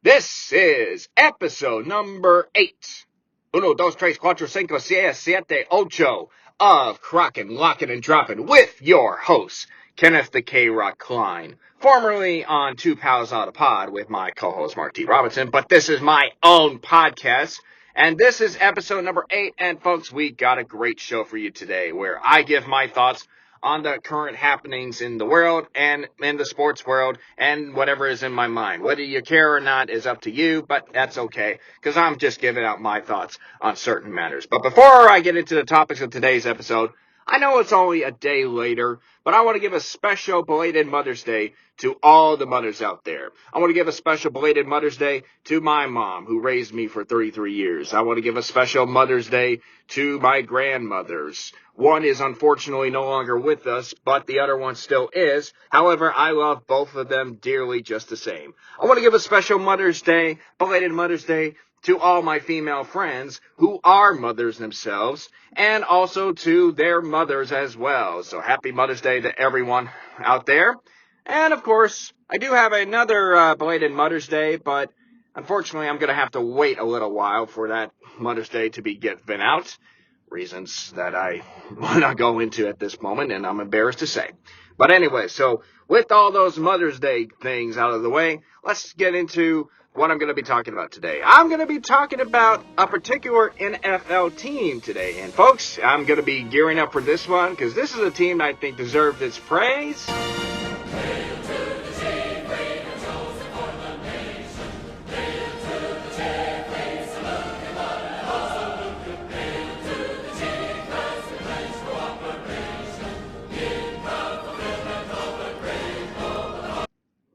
This is episode number 8. Uno, dos, tres, cuatro, cinco, seis, siete, ocho of Krocking, Locking, and Dropping with your host, Kenneth the K-Rock Cline, formerly on Two Pals Out of Pod with my co-host, Mark T. Robinson, but this is my own podcast, and this is episode number 8, and folks, we got a great show for you today, where I give my thoughts on the current happenings in the world and in the sports world and whatever is in my mind. Whether you care or not is up to you, but that's okay, because I'm just giving out my thoughts on certain matters. But before I get into the topics of today's episode, I know it's only a day later, but I want to give a special belated Mother's Day to all the mothers out there. I want to give a special belated Mother's Day to my mom, who raised me for 33 years. I want to give a special Mother's Day to my grandmothers. One is unfortunately no longer with us, but the other one still is. However, I love both of them dearly just the same. I want to give a special Mother's Day, belated Mother's Day, to all my female friends who are mothers themselves, and also to their mothers as well. So happy Mother's Day to everyone out there. And of course, I do have another belated Mother's Day, but unfortunately I'm going to have to wait a little while for that Mother's Day to be given out. Reasons that I will not go into at this moment, and I'm embarrassed to say. But anyway, so with all those Mother's Day things out of the way, let's get into what I'm going to be talking about today. I'm going to be talking about a particular NFL team today. And folks, I'm going to be gearing up for this one because this is a team that I think deserves its praise.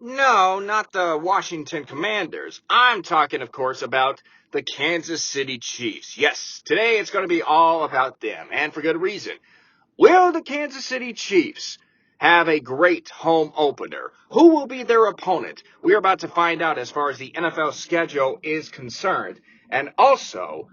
No, not the Washington Commanders. I'm talking, of course, about the Kansas City Chiefs. Yes, today it's going to be all about them, and for good reason. Will the Kansas City Chiefs have a great home opener? Who will be their opponent? We're about to find out as far as the NFL schedule is concerned. And also,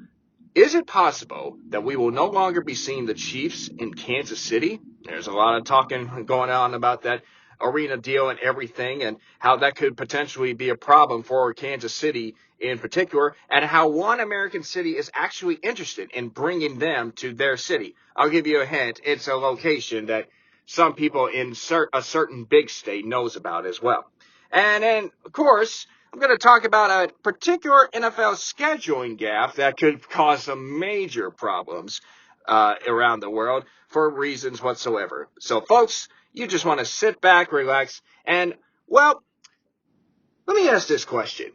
is it possible that we will no longer be seeing the Chiefs in Kansas City? There's a lot of talking going on about that arena deal and everything, and how that could potentially be a problem for Kansas City in particular, and how one American city is actually interested in bringing them to their city. I'll give you a hint. It's a location that some people in a certain big state knows about as well. And then, of course, I'm going to talk about a particular NFL scheduling gaffe that could cause some major problems around the world for reasons whatsoever. So, folks, you just want to sit back, relax, and, well, let me ask this question.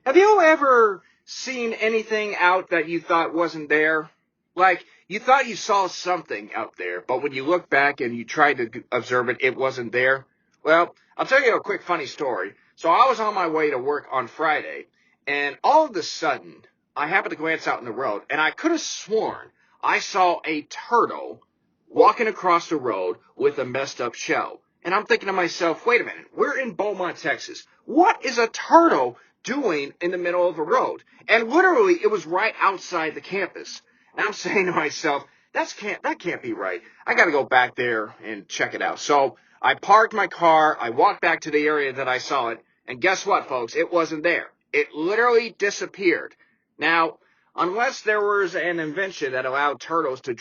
Have you ever seen anything out that you thought wasn't there? Like, you thought you saw something out there, but when you look back and you tried to observe it, it wasn't there? Well, I'll tell you a quick funny story. So I was on my way to work on Friday, and all of a sudden, I happened to glance out in the road, and I could have sworn I saw a turtle walking across the road with a messed up shell. And I'm thinking to myself, wait a minute, we're in Beaumont, Texas. What is a turtle doing in the middle of a road? And literally, it was right outside the campus. And I'm saying to myself, that can't be right. I got to go back there and check it out. So I parked my car, I walked back to the area that I saw it, and guess what, folks? It wasn't there. It literally disappeared. Now, unless there was an invention that allowed turtles to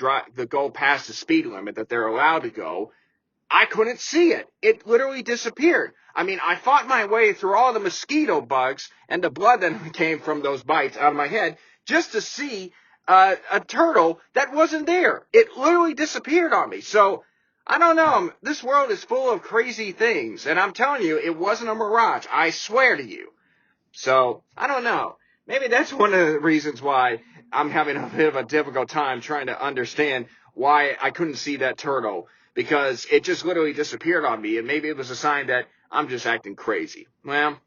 go past the speed limit that they're allowed to go, I couldn't see it. It literally disappeared. I mean, I fought my way through all the mosquito bugs and the blood that came from those bites out of my head just to see a turtle that wasn't there. It literally disappeared on me. So, I don't know. This world is full of crazy things. And I'm telling you, it wasn't a mirage. I swear to you. So, I don't know. Maybe that's one of the reasons why I'm having a bit of a difficult time trying to understand why I couldn't see that turtle. Because it just literally disappeared on me, and maybe it was a sign that I'm just acting crazy. Well,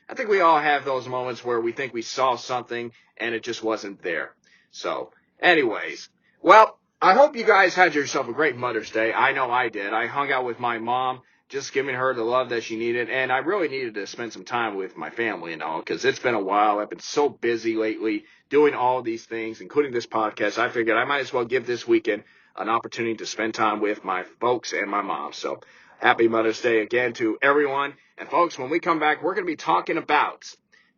I think we all have those moments where we think we saw something, and it just wasn't there. So, anyways, well, I hope you guys had yourself a great Mother's Day. I know I did. I hung out with my mom, just giving her the love that she needed, and I really needed to spend some time with my family and all, because it's been a while. I've been so busy lately doing all these things, including this podcast. I figured I might as well give this weekend an opportunity to spend time with my folks and my mom. So happy Mother's Day again to everyone. And folks, when we come back, we're going to be talking about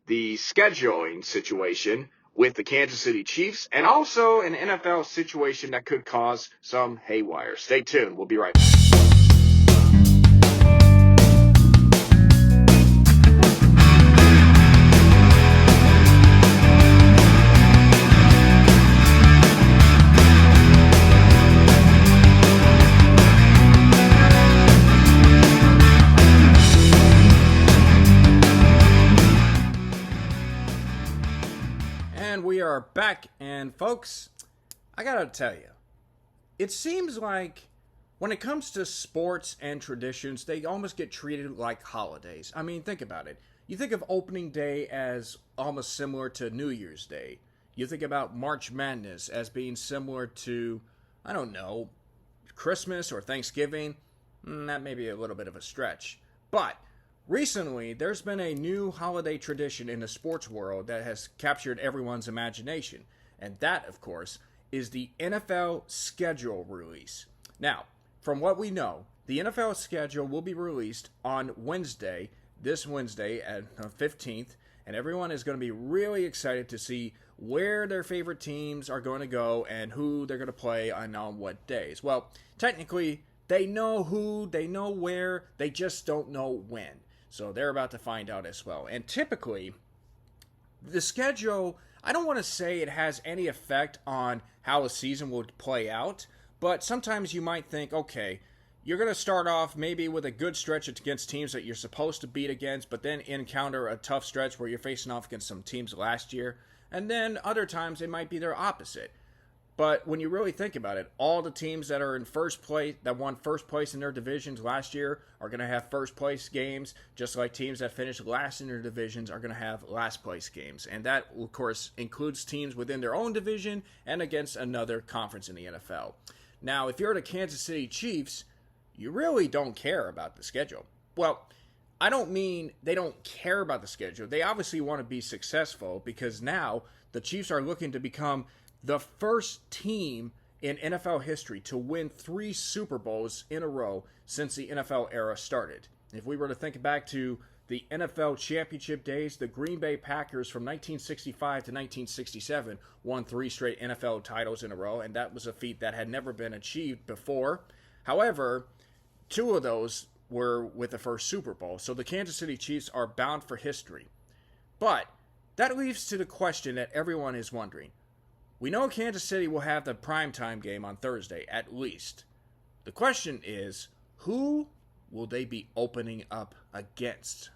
the scheduling situation with the Kansas City Chiefs, and also an NFL situation that could cause some haywire. Stay tuned. We'll be right back. We are back, and folks, I gotta tell you, it seems like when it comes to sports and traditions, they almost get treated like holidays. I mean, think about it. You think of opening day as almost similar to New Year's Day. You think about March Madness as being similar to, I don't know, Christmas or Thanksgiving. That may be a little bit of a stretch. But recently, there's been a new holiday tradition in the sports world that has captured everyone's imagination. And that, of course, is the NFL schedule release. Now, from what we know, the NFL schedule will be released on Wednesday, this Wednesday at the 15th. And everyone is going to be really excited to see where their favorite teams are going to go and who they're going to play on what days. Well, technically, they know who, they know where, they just don't know when. So they're about to find out as well. And typically, the schedule, I don't want to say it has any effect on how a season will play out, but sometimes you might think, okay, you're going to start off maybe with a good stretch against teams that you're supposed to beat against, but then encounter a tough stretch where you're facing off against some teams last year. And then other times it might be their opposite. But when you really think about it, all the teams that are in first place, that won first place in their divisions last year, are going to have first place games, just like teams that finished last in their divisions are going to have last place games. And that, of course, includes teams within their own division and against another conference in the NFL. Now, if you're the Kansas City Chiefs, you really don't care about the schedule. Well, I don't mean they don't care about the schedule. They obviously want to be successful because now the Chiefs are looking to become the first team in NFL history to win 3 Super Bowls in a row since the NFL era started. If we were to think back to the NFL championship days, the Green Bay Packers from 1965 to 1967 won 3 straight NFL titles in a row, and that was a feat that had never been achieved before. However, 2 of those were with the first Super Bowl, so the Kansas City Chiefs are bound for history. But that leads to the question that everyone is wondering. We know Kansas City will have the primetime game on Thursday, at least. The question is, who will they be opening up against?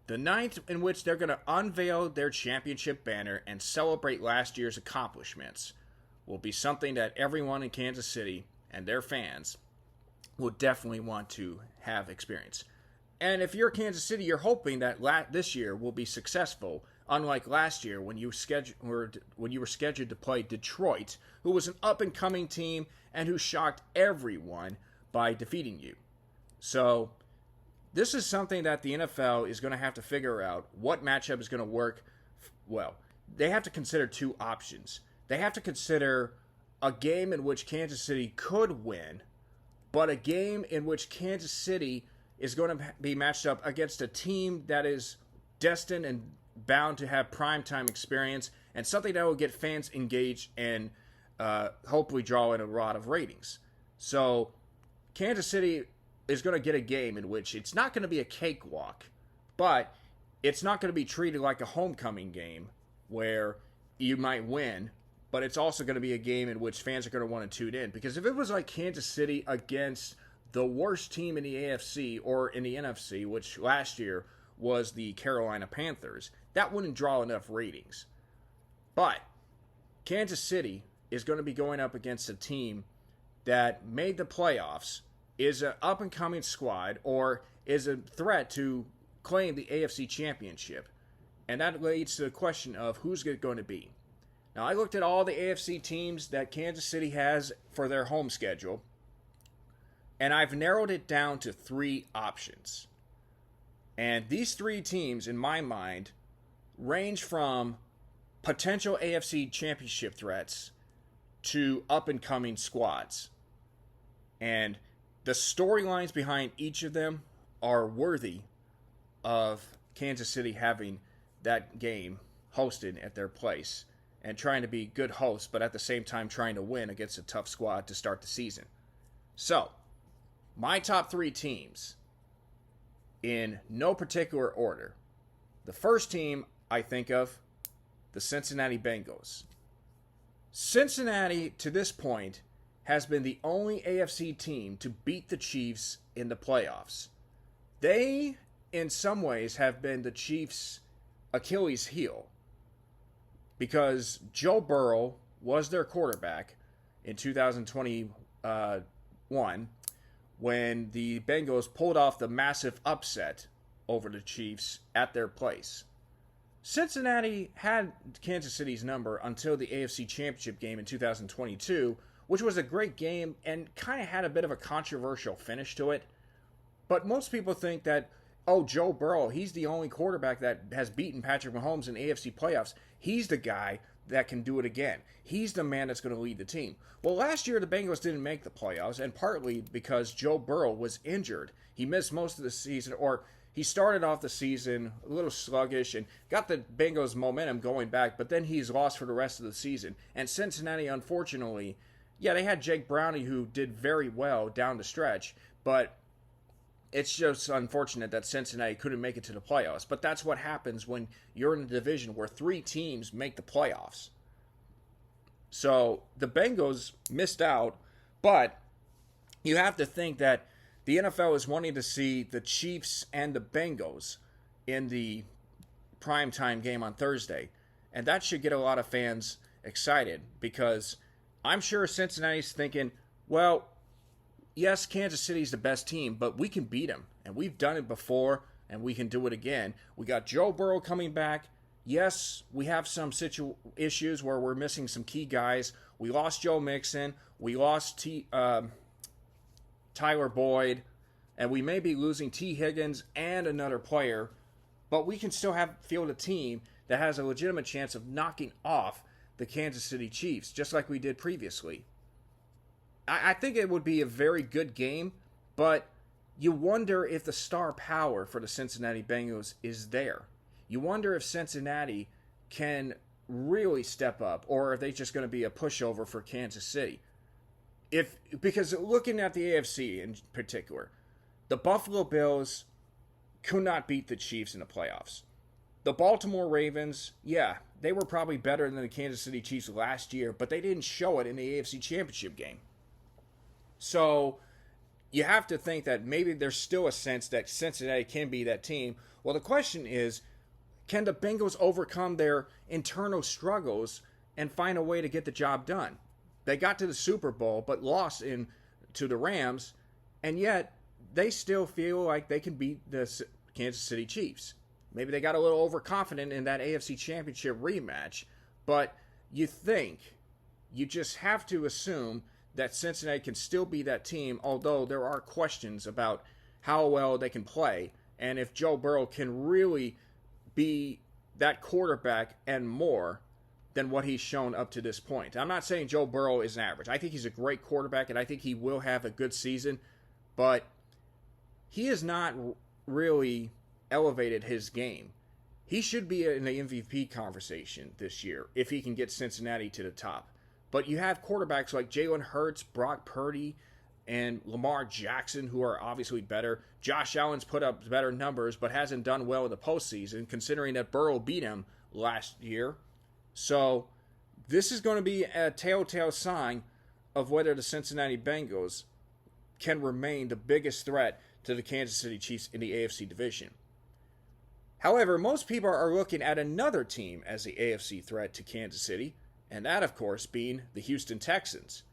The night in which they're going to unveil their championship banner and celebrate last year's accomplishments will be something that everyone in Kansas City and their fans will definitely want to have experience. And if you're Kansas City, you're hoping that this year will be successful, unlike last year when you were scheduled to play Detroit, who was an up-and-coming team and who shocked everyone by defeating you. So this is something that the NFL is going to have to figure out what matchup is going to work. Well, they have to consider 2 options. They have to consider a game in which Kansas City could win, but a game in which Kansas City is going to be matched up against a team that is destined and bound to have primetime experience and something that will get fans engaged and hopefully draw in a lot of ratings. So Kansas City is going to get a game in which it's not going to be a cakewalk, but it's not going to be treated like a homecoming game where you might win, but it's also going to be a game in which fans are going to want to tune in. Because if it was like Kansas City against the worst team in the AFC or in the NFC, which last year was the Carolina Panthers, that wouldn't draw enough ratings. But Kansas City is going to be going up against a team that made the playoffs, is an up-and-coming squad, or is a threat to claim the AFC Championship. And that leads to the question of who's it going to be. Now, I looked at all the AFC teams that Kansas City has for their home schedule, and I've narrowed it down to 3 options. And these 3 teams, in my mind, range from potential AFC championship threats to up-and-coming squads. And the storylines behind each of them are worthy of Kansas City having that game hosted at their place and trying to be good hosts, but at the same time trying to win against a tough squad to start the season. So, my top 3 teams, in no particular order. The first team I think of, the Cincinnati Bengals. Cincinnati, to this point, has been the only AFC team to beat the Chiefs in the playoffs. They, in some ways, have been the Chiefs' Achilles heel because Joe Burrow was their quarterback in 2021 when the Bengals pulled off the massive upset over the Chiefs at their place. Cincinnati had Kansas City's number until the AFC Championship game in 2022, which was a great game and kind of had a bit of a controversial finish to it. But most people think that, oh, Joe Burrow, he's the only quarterback that has beaten Patrick Mahomes in AFC playoffs. He's the guy that can do it again. He's the man that's going to lead the team. Well, last year the Bengals didn't make the playoffs, and partly because Joe Burrow was injured. He missed most of the season, or he started off the season a little sluggish and got the Bengals momentum going back, but then he's lost for the rest of the season. And Cincinnati, unfortunately, yeah, they had Jake Browning who did very well down the stretch, but it's just unfortunate that Cincinnati couldn't make it to the playoffs. But that's what happens when you're in a division where 3 teams make the playoffs. So the Bengals missed out, but you have to think that the NFL is wanting to see the Chiefs and the Bengals in the primetime game on Thursday. And that should get a lot of fans excited because I'm sure Cincinnati's thinking, well, yes, Kansas City's the best team, but we can beat them. And we've done it before, and we can do it again. We got Joe Burrow coming back. Yes, we have some issues where we're missing some key guys. We lost Joe Mixon. We lost Tyler Boyd, and we may be losing T. Higgins and another player, but we can still field a team that has a legitimate chance of knocking off the Kansas City Chiefs, just like we did previously. I think it would be a very good game, but you wonder if the star power for the Cincinnati Bengals is there. You wonder if Cincinnati can really step up, or are they just going to be a pushover for Kansas City? Because looking at the AFC in particular, the Buffalo Bills could not beat the Chiefs in the playoffs. The Baltimore Ravens, yeah, they were probably better than the Kansas City Chiefs last year, but they didn't show it in the AFC Championship game. So you have to think that maybe there's still a sense that Cincinnati can be that team. Well, the question is, can the Bengals overcome their internal struggles and find a way to get the job done? They got to the Super Bowl, but lost to the Rams, and yet they still feel like they can beat the Kansas City Chiefs. Maybe they got a little overconfident in that AFC Championship rematch, but you just have to assume that Cincinnati can still be that team, although there are questions about how well they can play and if Joe Burrow can really be that quarterback and more than what he's shown up to this point. I'm not saying Joe Burrow is an average. I think he's a great quarterback, and I think he will have a good season, but he has not really elevated his game. He should be in the MVP conversation this year if he can get Cincinnati to the top. But you have quarterbacks like Jalen Hurts, Brock Purdy, and Lamar Jackson, who are obviously better. Josh Allen's put up better numbers, but hasn't done well in the postseason, considering that Burrow beat him last year. So this is going to be a telltale sign of whether the Cincinnati Bengals can remain the biggest threat to the Kansas City Chiefs in the AFC division. However, most people are looking at another team as the AFC threat to Kansas City, and that, of course, being the Houston Texans.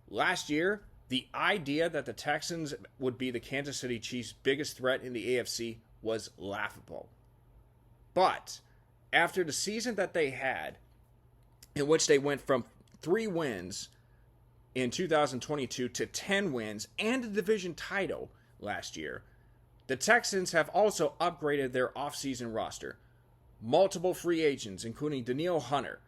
Last year, the idea that the Texans would be the Kansas City Chiefs' biggest threat in the AFC was laughable. But after the season that they had, in which they went from 3 wins in 2022 to 10 wins and a division title last year, the Texans have also upgraded their offseason roster. Multiple free agents, including Danielle Hunter,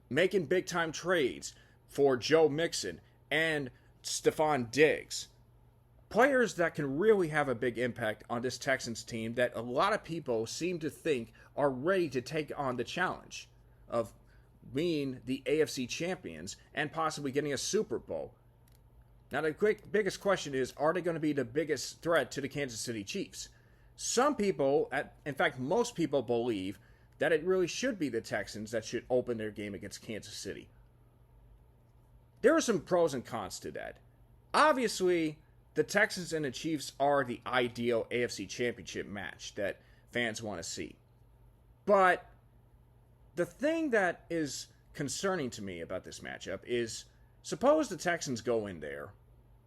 making big-time trades for Joe Mixon and Stephon Diggs, players that can really have a big impact on this Texans team that a lot of people seem to think are ready to take on the challenge of being the AFC champions and possibly getting a Super Bowl. Now, the biggest question is, are they going to be the biggest threat to the Kansas City Chiefs? Some people, in fact, most people believe that it really should be the Texans that should open their game against Kansas City. There are some pros and cons to that. Obviously, the Texans and the Chiefs are the ideal AFC championship match that fans want to see. But the thing that is concerning to me about this matchup is, suppose the Texans go in there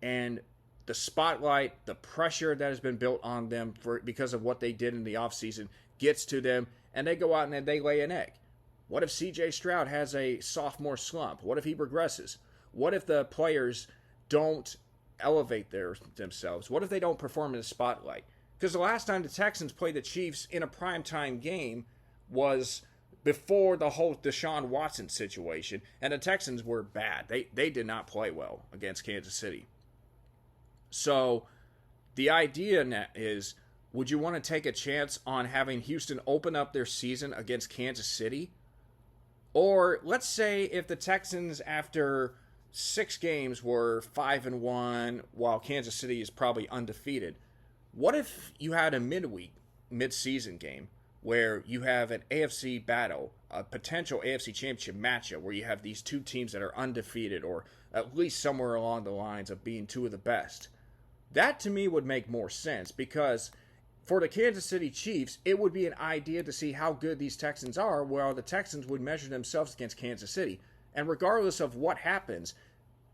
and the spotlight, the pressure that has been built on them because of what they did in the offseason gets to them, and they go out and they lay an egg. What if CJ Stroud has a sophomore slump? What if he regresses? What if the players don't elevate themselves? What if they don't perform in the spotlight? Because the last time the Texans played the Chiefs in a primetime game was before the whole Deshaun Watson situation, and the Texans were bad. They did not play well against Kansas City. So the idea is, would you want to take a chance on having Houston open up their season against Kansas City? Or let's say if the Texans, after 6 games, were 5-1, while Kansas City is probably undefeated. What if you had a mid-season game where you have an AFC battle, a potential AFC championship matchup where you have these two teams that are undefeated, or at least somewhere along the lines of being two of the best? That to me would make more sense, because for the Kansas City Chiefs, it would be an idea to see how good these Texans are, while the Texans would measure themselves against Kansas City. And regardless of what happens,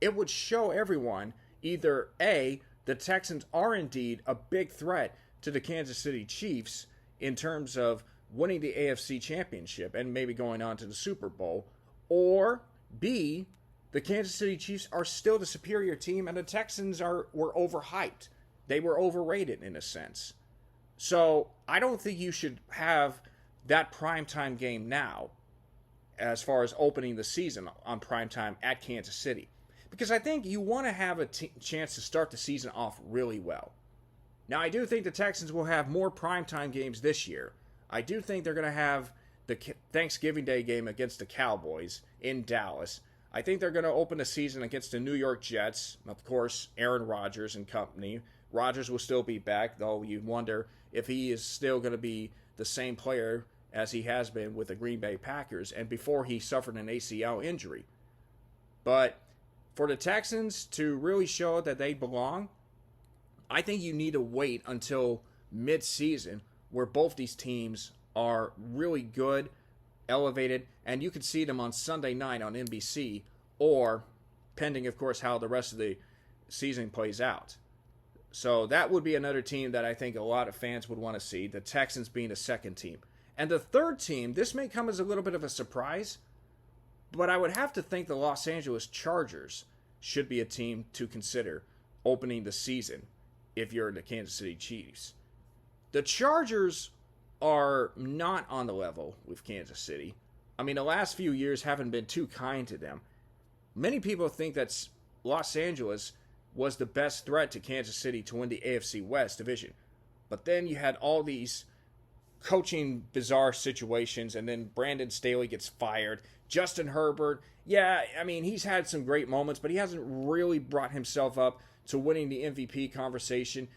it would show everyone either A, the Texans are indeed a big threat to the Kansas City Chiefs in terms of winning the AFC championship and maybe going on to the Super Bowl, or B, the Kansas City Chiefs are still the superior team and the Texans were overhyped. They were overrated in a sense. So I don't think you should have that primetime game now as far as opening the season on primetime at Kansas City. Because I think you want to have a chance to start the season off really well. Now, I do think the Texans will have more primetime games this year. I do think they're going to have the Thanksgiving Day game against the Cowboys in Dallas. I think they're going to open the season against the New York Jets. Of course, Aaron Rodgers and company. Rodgers will still be back, though you wonder if he is still going to be the same player as he has been with the Green Bay Packers and before he suffered an ACL injury. But for the Texans to really show that they belong, I think you need to wait until mid-season where both these teams are really good, elevated, and you can see them on Sunday night on NBC, or pending, of course, how the rest of the season plays out. So that would be another team that I think a lot of fans would want to see, the Texans being the second team. And the third team, this may come as a little bit of a surprise, but I would have to think the Los Angeles Chargers should be a team to consider opening the season if you're the Kansas City Chiefs. The Chargers are not on the level with Kansas City. I mean, the last few years haven't been too kind to them. Many people think that Los Angeles was the best threat to Kansas City to win the AFC West division. But then you had all these coaching bizarre situations, and then Brandon Staley gets fired. Justin Herbert, yeah, I mean, he's had some great moments, but he hasn't really brought himself up to winning the MVP conversation.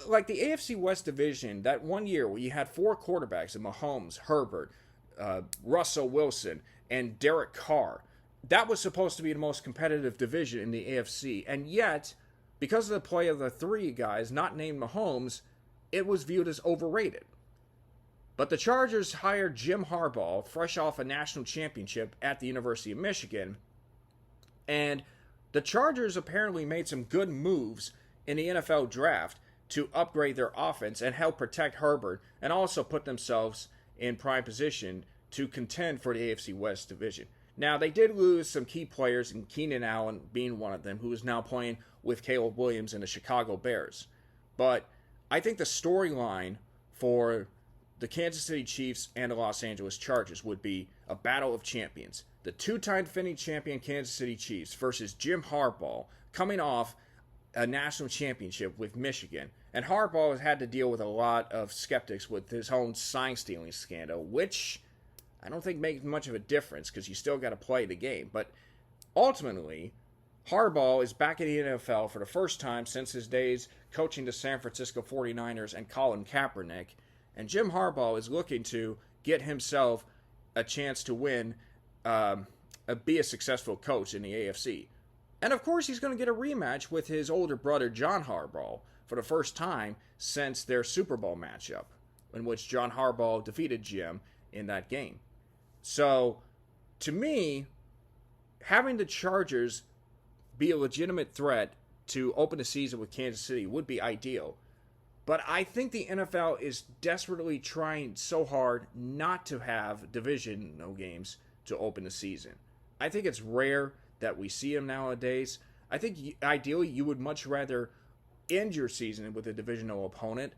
Like the AFC West division, that one year where you had 4 quarterbacks, Mahomes, Herbert, Russell Wilson, and Derek Carr, that was supposed to be the most competitive division in the AFC. And yet, because of the play of the 3 guys not named Mahomes, it was viewed as overrated. But the Chargers hired Jim Harbaugh, fresh off a national championship at the University of Michigan. And the Chargers apparently made some good moves in the NFL draft to upgrade their offense and help protect Herbert, and also put themselves in prime position to contend for the AFC West division. Now, they did lose some key players, and Keenan Allen being one of them, who is now playing with Caleb Williams and the Chicago Bears. But I think the storyline for the Kansas City Chiefs and the Los Angeles Chargers would be a battle of champions. The 2-time defending champion Kansas City Chiefs versus Jim Harbaugh, coming off a national championship with Michigan. And Harbaugh has had to deal with a lot of skeptics with his own sign stealing scandal, which I don't think makes much of a difference because you still got to play the game. But ultimately, Harbaugh is back in the NFL for the first time since his days coaching the San Francisco 49ers and Colin Kaepernick. And Jim Harbaugh is looking to get himself a chance to win, be a successful coach in the AFC. And of course, he's going to get a rematch with his older brother, John Harbaugh, for the first time since their Super Bowl matchup, in which John Harbaugh defeated Jim in that game. So, to me, having the Chargers be a legitimate threat to open the season with Kansas City would be ideal. But I think the NFL is desperately trying so hard not to have divisional games to open the season. I think it's rare that we see them nowadays. I think ideally you would much rather end your season with a divisional opponent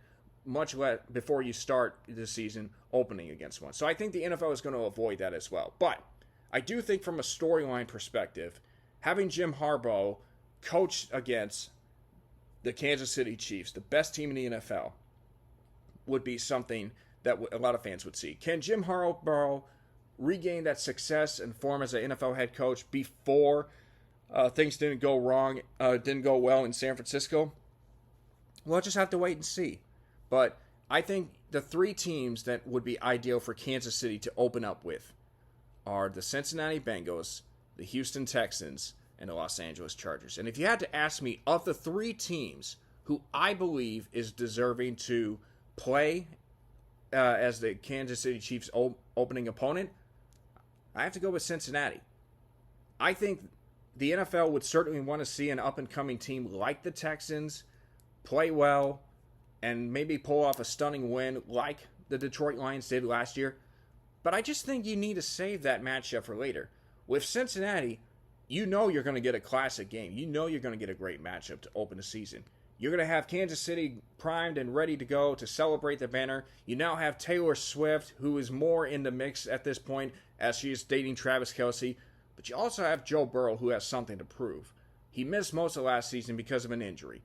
much less before you start the season opening against one. So I think the NFL is going to avoid that as well. But I do think from a storyline perspective, having Jim Harbaugh coach against the Kansas City Chiefs, the best team in the NFL, would be something that a lot of fans would see. Can Jim Harbaugh regain that success and form as an NFL head coach before things didn't go well in San Francisco? We'll just have to wait and see. But I think the three teams that would be ideal for Kansas City to open up with are the Cincinnati Bengals, the Houston Texans, and the Los Angeles Chargers. And if you had to ask me, of the three teams who I believe is deserving to play as the Kansas City Chiefs' opening opponent, I have to go with Cincinnati. I think the NFL would certainly want to see an up-and-coming team like the Texans play well and maybe pull off a stunning win like the Detroit Lions did last year. But I just think you need to save that matchup for later. With Cincinnati, you know you're going to get a classic game. You know you're going to get a great matchup to open the season. You're going to have Kansas City primed and ready to go to celebrate the banner. You now have Taylor Swift, who is more in the mix at this point as she is dating Travis Kelce. But you also have Joe Burrow, who has something to prove. He missed most of last season because of an injury.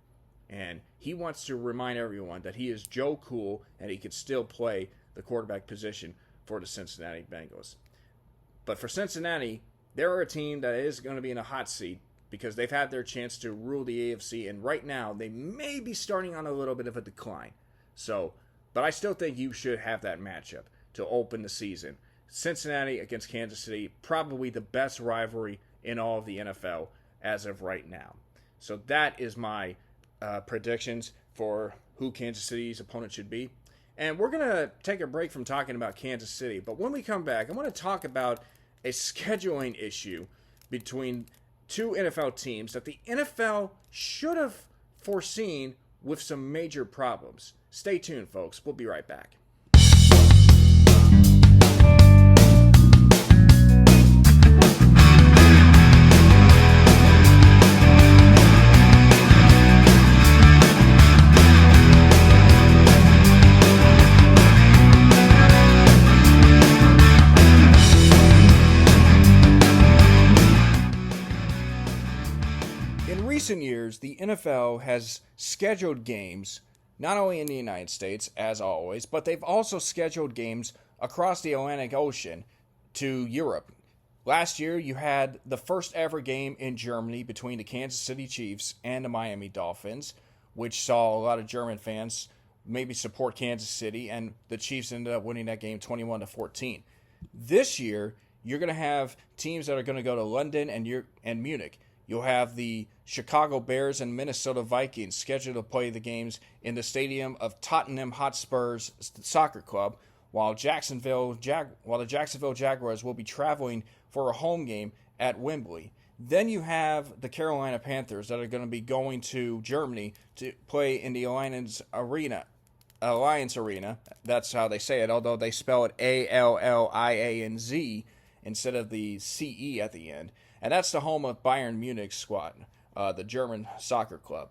And he wants to remind everyone that he is Joe Cool and he could still play the quarterback position for the Cincinnati Bengals. But for Cincinnati, they're a team that is going to be in a hot seat because they've had their chance to rule the AFC, and right now they may be starting on a little bit of a decline. But I still think you should have that matchup to open the season. Cincinnati against Kansas City, probably the best rivalry in all of the NFL as of right now. So that is my predictions for who Kansas City's opponent should be. And we're going to take a break from talking about Kansas City, but when we come back, I want to talk about a scheduling issue between two NFL teams that the NFL should have foreseen with some major problems. Stay tuned, folks. We'll be right back. In recent years, the NFL has scheduled games not only in the United States, as always, but they've also scheduled games across the Atlantic Ocean to Europe. Last year, you had the first ever game in Germany between the Kansas City Chiefs and the Miami Dolphins, which saw a lot of German fans maybe support Kansas City, and the Chiefs ended up winning that game 21-14. This year, you're going to have teams that are going to go to London and Munich. You'll have the Chicago Bears and Minnesota Vikings scheduled to play the games in the stadium of Tottenham Hotspur's soccer club, while the Jacksonville Jaguars will be traveling for a home game at Wembley. Then you have the Carolina Panthers that are going to be going to Germany to play in the Alliance Arena. That's how they say it, although they spell it Allianz instead of the CE at the end. And that's the home of Bayern Munich squad, the German soccer club.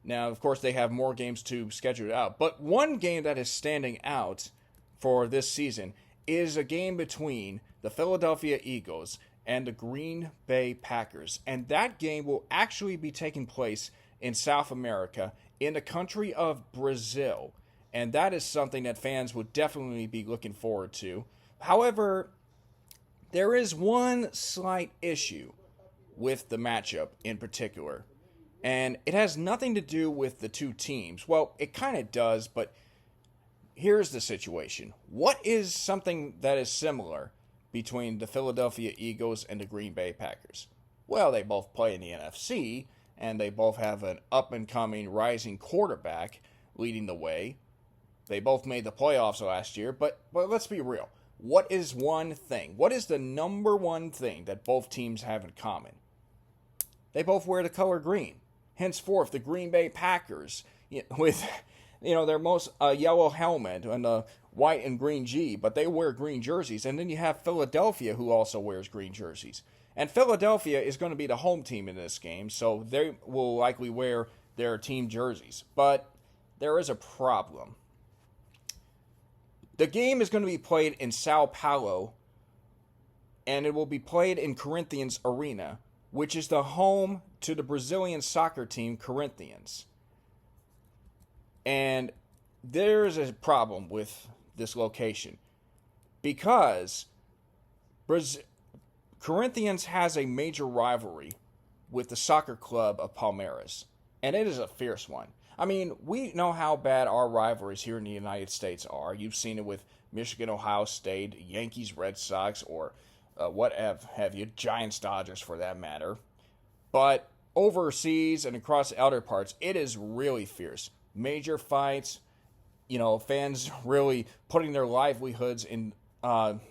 Now, of course, they have more games to schedule out. But one game that is standing out for this season is a game between the Philadelphia Eagles and the Green Bay Packers. And that game will actually be taking place in South America, in the country of Brazil. And that is something that fans would definitely be looking forward to. However, there is one slight issue with the matchup in particular, and it has nothing to do with the two teams. Well, it kind of does, but here's the situation. What is something that is similar between the Philadelphia Eagles and the Green Bay Packers? Well, they both play in the NFC, and they both have an up-and-coming rising quarterback leading the way. They both made the playoffs last year, but let's be real. What is one thing? What is the number one thing that both teams have in common? They both wear the color green. Henceforth, the Green Bay Packers, with their most yellow helmet and a white and green G, but they wear green jerseys. And then you have Philadelphia, who also wears green jerseys. And Philadelphia is going to be the home team in this game, so they will likely wear their team jerseys. But there is a problem. The game is going to be played in Sao Paulo, and it will be played in Corinthians Arena, which is the home to the Brazilian soccer team Corinthians. And there's a problem with this location because Corinthians has a major rivalry with the soccer club of Palmeiras, and it is a fierce one. I mean, we know how bad our rivalries here in the United States are. You've seen it with Michigan, Ohio State, Yankees, Red Sox, or what have you, Giants, Dodgers for that matter. But overseas and across other parts, it is really fierce. Major fights, fans really putting their livelihoods in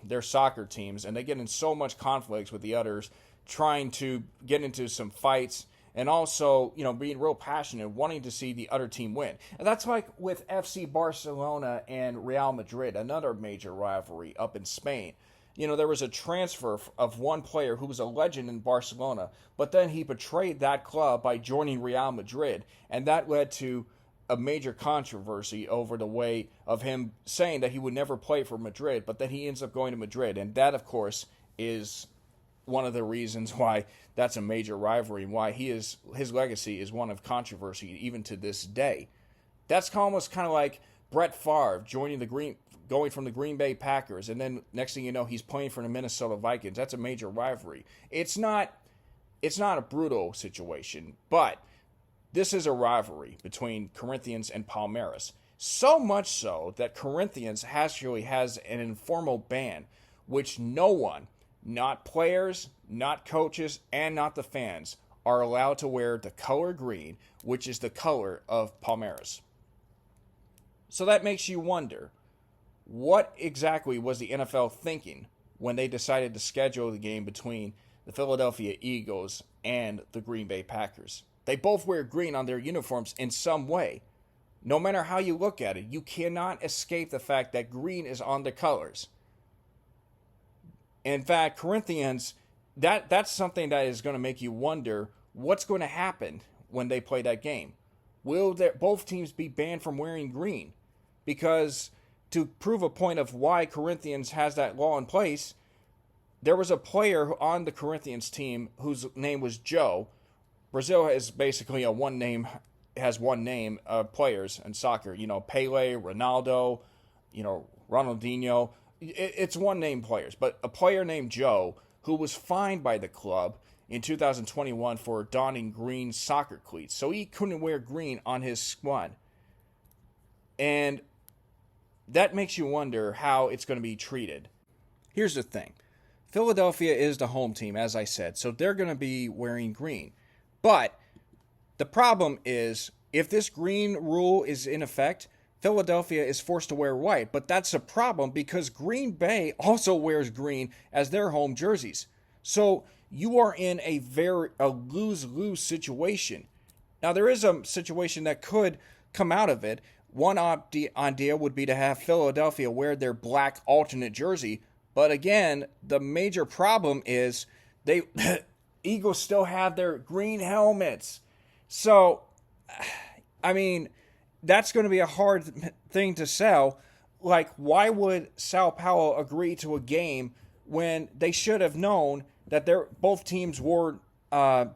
their soccer teams, and they get in so much conflicts with the others, trying to get into some fights, and also, being real passionate, wanting to see the other team win. And that's like with FC Barcelona and Real Madrid, another major rivalry up in Spain. There was a transfer of one player who was a legend in Barcelona, but then he betrayed that club by joining Real Madrid, and that led to a major controversy over the way of him saying that he would never play for Madrid, but then he ends up going to Madrid, and that, of course, is one of the reasons why that's a major rivalry and why his legacy is one of controversy even to this day. That's almost kind of like Brett Favre going from the Green Bay Packers, and then next thing you know, he's playing for the Minnesota Vikings. That's a major rivalry. It's not a brutal situation, but this is a rivalry between Corinthians and Palmeiras. So much so that Corinthians actually has an informal ban, which no one, not players, not coaches, and not the fans, are allowed to wear the color green, which is the color of Palmeiras. So that makes you wonder, what exactly was the NFL thinking when they decided to schedule the game between the Philadelphia Eagles and the Green Bay Packers? They both wear green on their uniforms in some way. No matter how you look at it, you cannot escape the fact that green is on the colors. In fact, Corinthians, that's something that is going to make you wonder what's going to happen when they play that game. Will both teams be banned from wearing green? Because to prove a point of why Corinthians has that law in place, there was a player on the Corinthians team whose name was Joe. Brazil is basically has one name of players in soccer. Pele, Ronaldo, Ronaldinho. It's one name players, but a player named Joe who was fined by the club in 2021 for donning green soccer cleats. So he couldn't wear green on his squad. And that makes you wonder how it's going to be treated. Here's the thing. Philadelphia is the home team, as I said, so they're going to be wearing green. But the problem is, if this green rule is in effect, Philadelphia is forced to wear white, but that's a problem because Green Bay also wears green as their home jerseys. So you are in a lose-lose situation. Now, there is a situation that could come out of it. One idea would be to have Philadelphia wear their black alternate jersey, but again, the major problem is they Eagles still have their green helmets. So, I mean, that's going to be a hard thing to sell. Like, why would Sao Paulo agree to a game when they should have known that both teams wore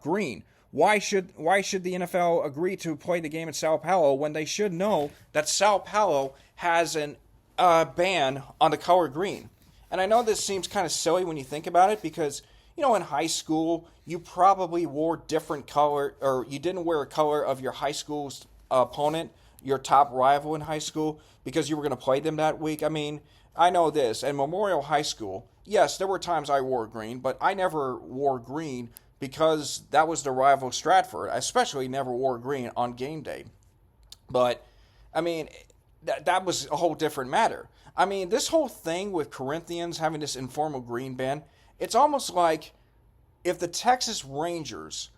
green? why should the NFL agree to play the game in Sao Paulo when they should know that Sao Paulo has an ban on the color green? And I know this seems kind of silly when you think about it because, in high school, you probably wore different color, or you didn't wear a color of your high school's opponent, your top rival in high school, because you were going to play them that week. I mean, I know this. In Memorial High School, yes, there were times I wore green, but I never wore green because that was the rival Stratford. I especially never wore green on game day. But, I mean, that was a whole different matter. I mean, this whole thing with Corinthians having this informal green ban, it's almost like if the Texas Rangers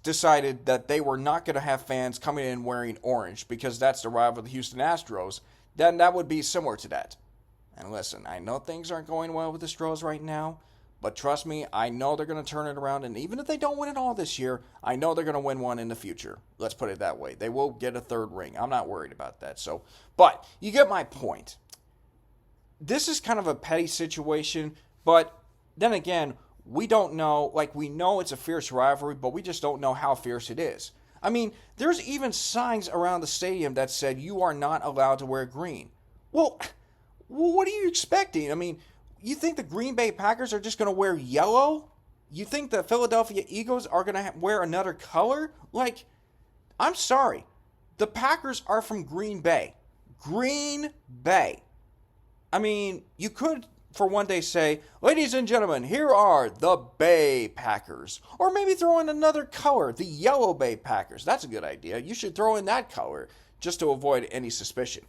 decided that they were not going to have fans coming in wearing orange because that's the rival of the Houston Astros, then that would be similar to that. And listen, I know things aren't going well with the Astros right now, but trust me, I know they're going to turn it around, and even if they don't win it all this year, I know they're going to win one in the future. Let's put it that way. They will get a third ring. I'm not worried about that. But you get my point. This is kind of a petty situation, but then again, we don't know, we know it's a fierce rivalry, but we just don't know how fierce it is. I mean, there's even signs around the stadium that said you are not allowed to wear green. Well, what are you expecting? I mean, you think the Green Bay Packers are just going to wear yellow? You think the Philadelphia Eagles are going to wear another color? I'm sorry. The Packers are from Green Bay. Green Bay. I mean, you could for one day say, ladies and gentlemen, here are the Bay Packers. Or maybe throw in another color, the Yellow Bay Packers. That's a good idea. You should throw in that color just to avoid any suspicion.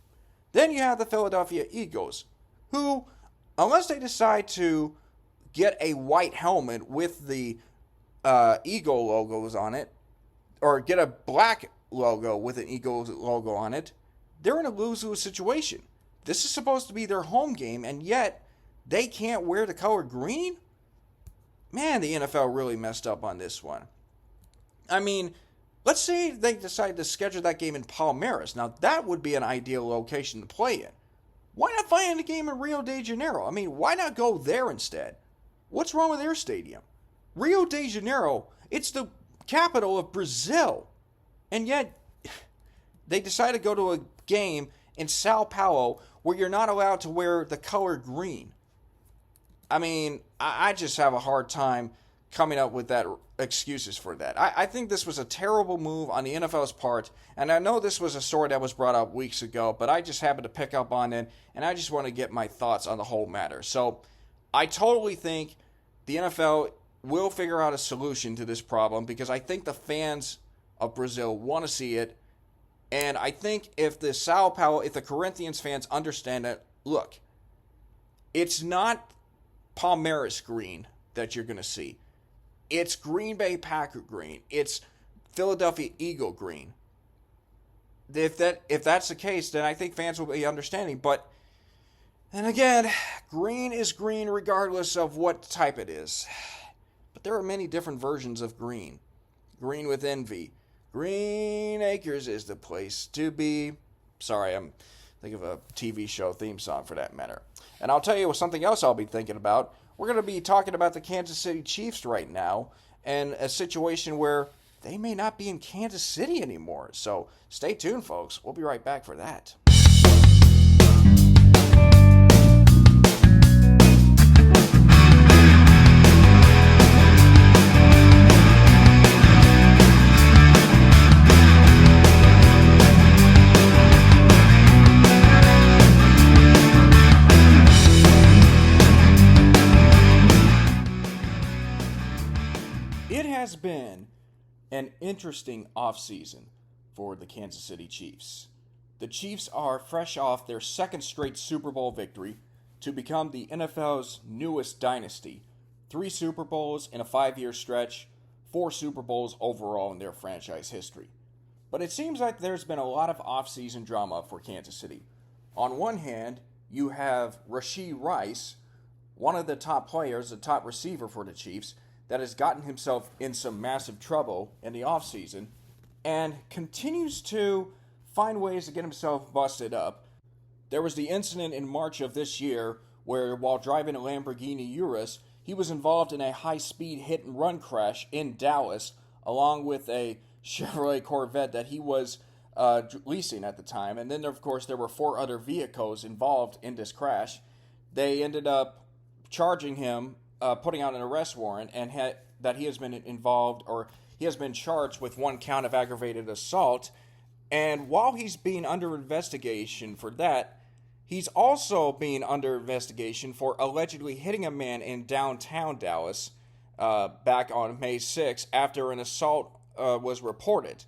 Then you have the Philadelphia Eagles, who, unless they decide to get a white helmet with the Eagle logos on it, or get a black logo with an Eagle logo on it, they're in a lose-lose situation. This is supposed to be their home game, and yet they can't wear the color green? Man, the NFL really messed up on this one. I mean, let's say they decide to schedule that game in Palmeiras. Now, that would be an ideal location to play in. Why not find a game in Rio de Janeiro? I mean, why not go there instead? What's wrong with their stadium? Rio de Janeiro, it's the capital of Brazil. And yet, they decide to go to a game in Sao Paulo where you're not allowed to wear the color green. I mean, I just have a hard time coming up with that excuses for that. I think this was a terrible move on the NFL's part, and I know this was a story that was brought up weeks ago, but I just happened to pick up on it, and I just want to get my thoughts on the whole matter. So I totally think the NFL will figure out a solution to this problem because I think the fans of Brazil want to see it. And I think if the Corinthians fans understand that, look, it's not Palmeiras green that you're going to see. It's Green Bay Packer green. It's Philadelphia Eagle green. If that's the case, then I think fans will be understanding. But, and again, green is green regardless of what type it is. But there are many different versions of green. Green with envy. Green Acres is the place to be. Sorry, I'm thinking of a TV show theme song for that matter. And I'll tell you something else I'll be thinking about. We're going to be talking about the Kansas City Chiefs right now and a situation where they may not be in Kansas City anymore. So stay tuned, folks. We'll be right back for that. Has been an interesting offseason for the Kansas City Chiefs. The Chiefs are fresh off their second straight Super Bowl victory to become the NFL's newest dynasty. 3 Super Bowls in a 5-year stretch, 4 Super Bowls overall in their franchise history. But it seems like there's been a lot of offseason drama for Kansas City. On one hand, you have Rashee Rice, one of the top players, the top receiver for the Chiefs, that has gotten himself in some massive trouble in the offseason and continues to find ways to get himself busted up. There was the incident in March of this year where, while driving a Lamborghini Urus, he was involved in a high-speed hit-and-run crash in Dallas, along with a Chevrolet Corvette that he was leasing at the time. And then, of course, there were 4 other vehicles involved in this crash. They ended up charging him, putting out an arrest warrant, and that he has been involved, or he has been charged with 1 count of aggravated assault. And while he's being under investigation for that, he's also being under investigation for allegedly hitting a man in downtown Dallas back on May 6th after an assault was reported.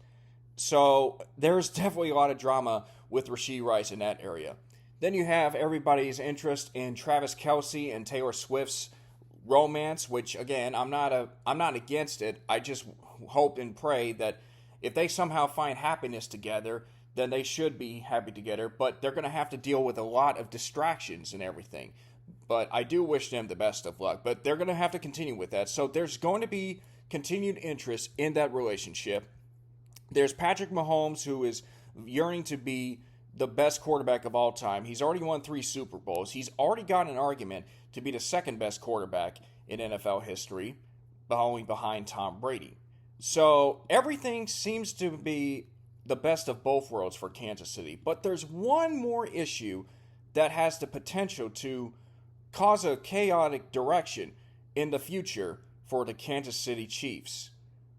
So there's definitely a lot of drama with Rashee Rice in that area. Then you have everybody's interest in Travis Kelce and Taylor Swift's romance, which again, I'm not against it. I just hope and pray that if they somehow find happiness together, then they should be happy together. But they're going to have to deal with a lot of distractions and everything. But I do wish them the best of luck. But they're going to have to continue with that. So there's going to be continued interest in that relationship. There's Patrick Mahomes, who is yearning to be the best quarterback of all time. He's already won 3 Super Bowls. He's already got an argument to be the second best quarterback in NFL history, only behind Tom Brady. So everything seems to be the best of both worlds for Kansas City. But there's one more issue that has the potential to cause a chaotic direction in the future for the Kansas City Chiefs.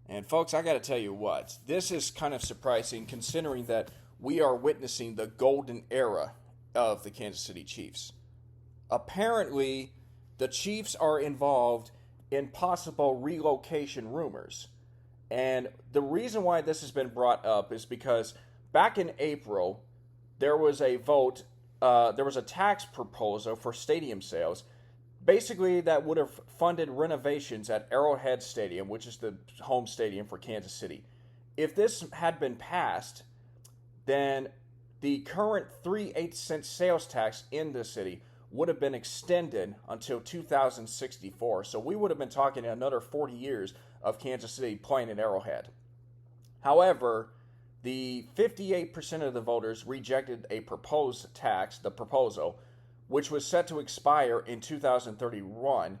And folks, I got to tell you what, this is kind of surprising considering that we are witnessing the golden era of the Kansas City Chiefs. Apparently, the Chiefs are involved in possible relocation rumors. And the reason why this has been brought up is because back in April, there was a vote, there was a tax proposal for stadium sales, basically that would have funded renovations at Arrowhead Stadium, which is the home stadium for Kansas City. If this had been passed, then the current 3/8 sales tax in the city would have been extended until 2064. So we would have been talking another 40 years of Kansas City playing at Arrowhead. However, the 58% of the voters rejected a proposed tax, the proposal, which was set to expire in 2031,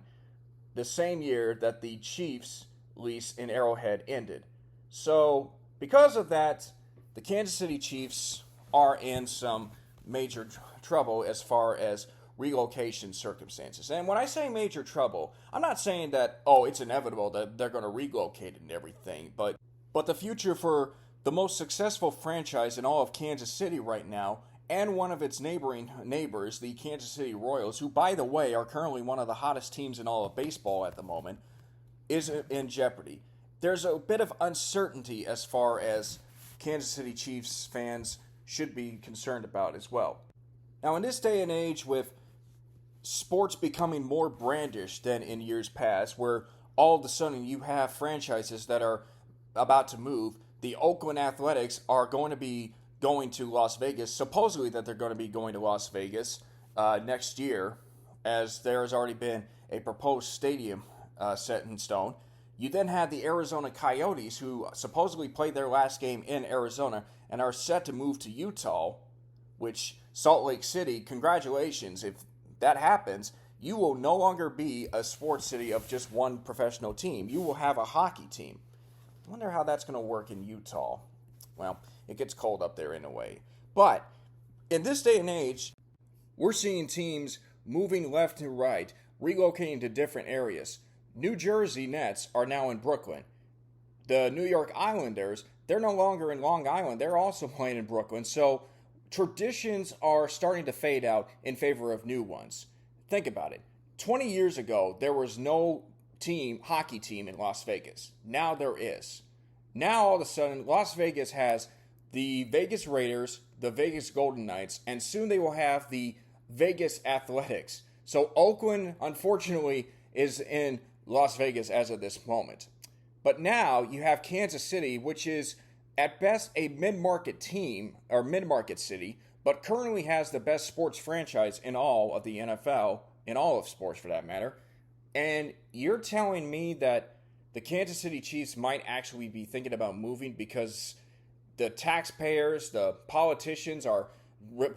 the same year that the Chiefs' lease in Arrowhead ended. So, because of that, the Kansas City Chiefs are in some major trouble as far as relocation circumstances. And when I say major trouble, I'm not saying that, it's inevitable that they're going to relocate and everything, but the future for the most successful franchise in all of Kansas City right now, and one of its neighbors, the Kansas City Royals, who, by the way, are currently one of the hottest teams in all of baseball at the moment, is in jeopardy. There's a bit of uncertainty as far as Kansas City Chiefs fans should be concerned about as well. Now, in this day and age, with sports becoming more brandish than in years past, where all of a sudden you have franchises that are about to move, the Oakland Athletics are going to be going to Las Vegas, supposedly that they're going to be going to Las Vegas next year, as there has already been a proposed stadium set in stone. You then had the Arizona Coyotes, who supposedly played their last game in Arizona and are set to move to Utah, which Salt Lake City, congratulations, if that happens, you will no longer be a sports city of just one professional team. You will have a hockey team. I wonder how that's going to work in Utah. Well, it gets cold up there in a way. But in this day and age, we're seeing teams moving left and right, relocating to different areas. New Jersey Nets are now in Brooklyn. The New York Islanders, they're no longer in Long Island. They're also playing in Brooklyn. So traditions are starting to fade out in favor of new ones. Think about it. 20 years ago, there was no hockey team in Las Vegas. Now there is. Now all of a sudden, Las Vegas has the Vegas Raiders, the Vegas Golden Knights, and soon they will have the Vegas Athletics. So Oakland, unfortunately, is in Las Vegas as of this moment. But now you have Kansas City, which is at best a mid-market team, or mid-market city, but currently has the best sports franchise in all of the NFL, in all of sports for that matter. And you're telling me that the Kansas City Chiefs might actually be thinking about moving because the taxpayers, the politicians are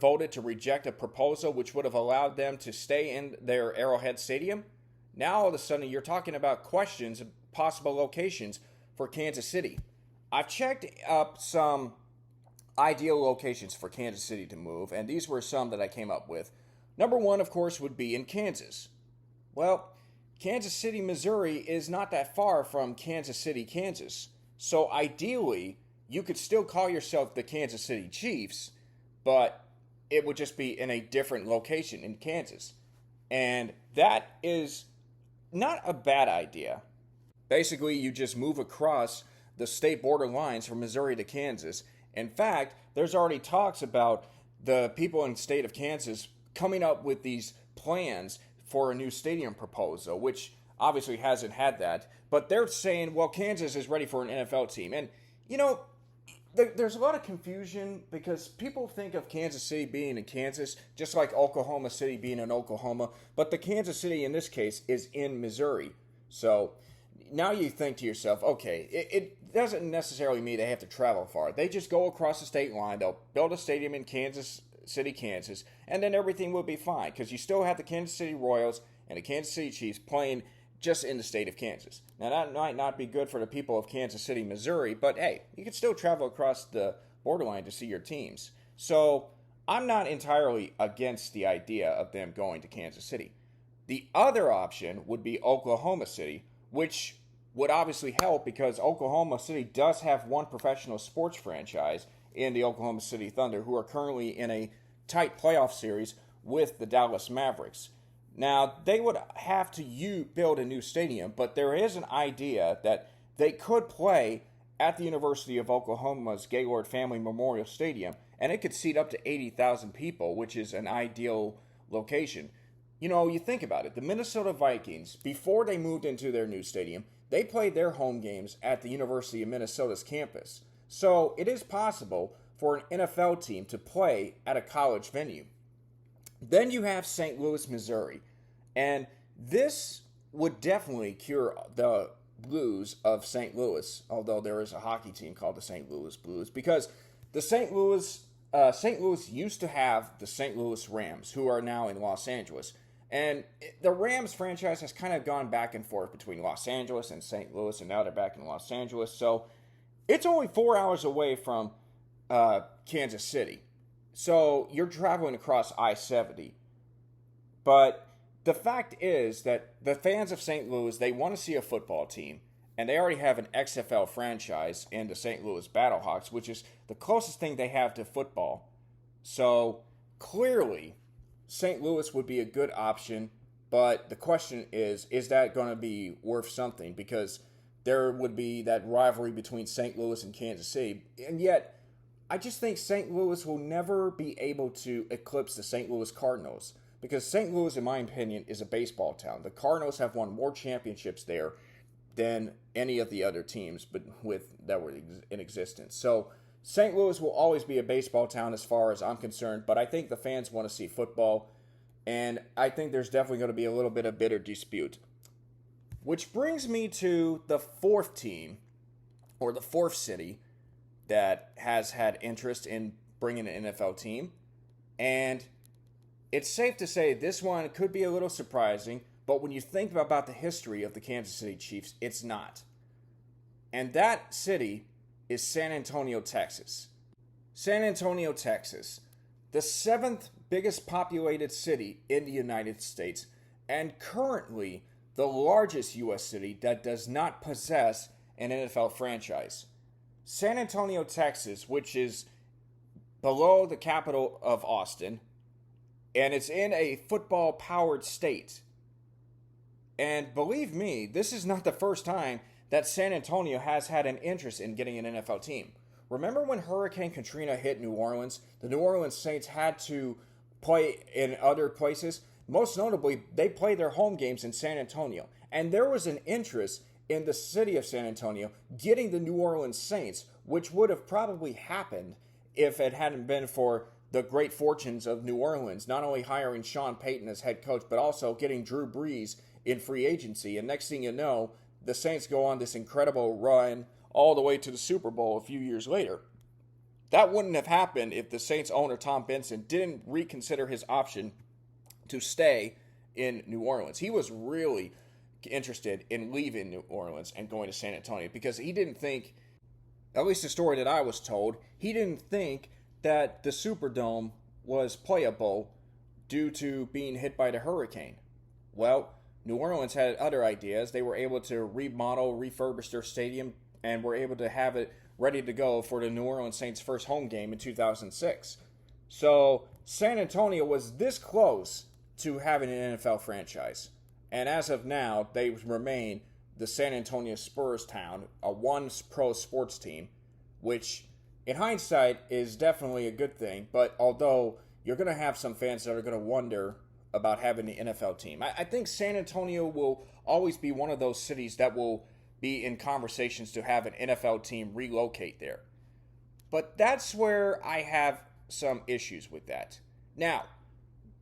voted to reject a proposal which would have allowed them to stay in their Arrowhead Stadium? Now all of a sudden you're talking about questions of possible locations for Kansas City. I've checked up some ideal locations for Kansas City to move, and these were some that I came up with. Number one, of course, would be in Kansas. Well, Kansas City, Missouri is not that far from Kansas City, Kansas. So ideally, you could still call yourself the Kansas City Chiefs, but it would just be in a different location in Kansas. And that is not a bad idea. Basically, you just move across the state border lines from Missouri to Kansas. In fact, there's already talks about the people in the state of Kansas coming up with these plans for a new stadium proposal, which obviously hasn't had that. But they're saying, well, Kansas is ready for an NFL team. And, you know, there's a lot of confusion because people think of Kansas City being in Kansas, just like Oklahoma City being in Oklahoma. But the Kansas City in this case is in Missouri. So now you think to yourself, okay, it doesn't necessarily mean they have to travel far. They just go across the state line. They'll build a stadium in Kansas City, Kansas, and then everything will be fine because you still have the Kansas City Royals and the Kansas City Chiefs playing just in the state of Kansas. Now, that might not be good for the people of Kansas City, Missouri, but hey, you can still travel across the borderline to see your teams. So I'm not entirely against the idea of them going to Kansas City. The other option would be Oklahoma City, which would obviously help because Oklahoma City does have one professional sports franchise in the Oklahoma City Thunder, who are currently in a tight playoff series with the Dallas Mavericks. Now, they would have to build a new stadium, but there is an idea that they could play at the University of Oklahoma's Gaylord Family Memorial Stadium, and it could seat up to 80,000 people, which is an ideal location. You know, you think about it. The Minnesota Vikings, before they moved into their new stadium, they played their home games at the University of Minnesota's campus. So it is possible for an NFL team to play at a college venue. Then you have St. Louis, Missouri. And this would definitely cure the blues of St. Louis, although there is a hockey team called the St. Louis Blues, because the St. Louis used to have the St. Louis Rams, who are now in Los Angeles. And the Rams franchise has kind of gone back and forth between Los Angeles and St. Louis, and now they're back in Los Angeles. So it's only 4 hours away from Kansas City. So you're traveling across I-70. But the fact is that the fans of St. Louis, they want to see a football team. And they already have an XFL franchise in the St. Louis Battlehawks, which is the closest thing they have to football. So clearly, St. Louis would be a good option. But the question is that going to be worth something? Because there would be that rivalry between St. Louis and Kansas City. And yet, I just think St. Louis will never be able to eclipse the St. Louis Cardinals. Because St. Louis, in my opinion, is a baseball town. The Cardinals have won more championships there than any of the other teams that were in existence. So St. Louis will always be a baseball town as far as I'm concerned. But I think the fans want to see football. And I think there's definitely going to be a little bit of bitter dispute. Which brings me to the fourth team, or the fourth city, that has had interest in bringing an NFL team. And it's safe to say this one could be a little surprising, but when you think about the history of the Kansas City Chiefs, it's not. And that city is San Antonio, Texas. San Antonio, Texas, the seventh biggest populated city in the United States, and currently the largest U.S. city that does not possess an NFL franchise. San Antonio, Texas, which is below the capital of Austin, and it's in a football-powered state. And believe me, this is not the first time that San Antonio has had an interest in getting an NFL team. Remember when Hurricane Katrina hit New Orleans? The New Orleans Saints had to play in other places. Most notably, they played their home games in San Antonio. And there was an interest in the city of San Antonio getting the New Orleans Saints, which would have probably happened if it hadn't been for the great fortunes of New Orleans, not only hiring Sean Payton as head coach, but also getting Drew Brees in free agency. And next thing you know, the Saints go on this incredible run all the way to the Super Bowl a few years later. That wouldn't have happened if the Saints owner Tom Benson didn't reconsider his option to stay in New Orleans. He was really interested in leaving New Orleans and going to San Antonio because he didn't think, at least the story that I was told, he didn't think that the Superdome was playable due to being hit by the hurricane. Well, New Orleans had other ideas. They were able to remodel, refurbish their stadium, and were able to have it ready to go for the New Orleans Saints' first home game in 2006. So San Antonio was this close to having an NFL franchise. And as of now, they remain the San Antonio Spurs town, a one pro sports team, which in hindsight is definitely a good thing. But although you're going to have some fans that are going to wonder about having the NFL team, I think San Antonio will always be one of those cities that will be in conversations to have an NFL team relocate there. But that's where I have some issues with that. Now,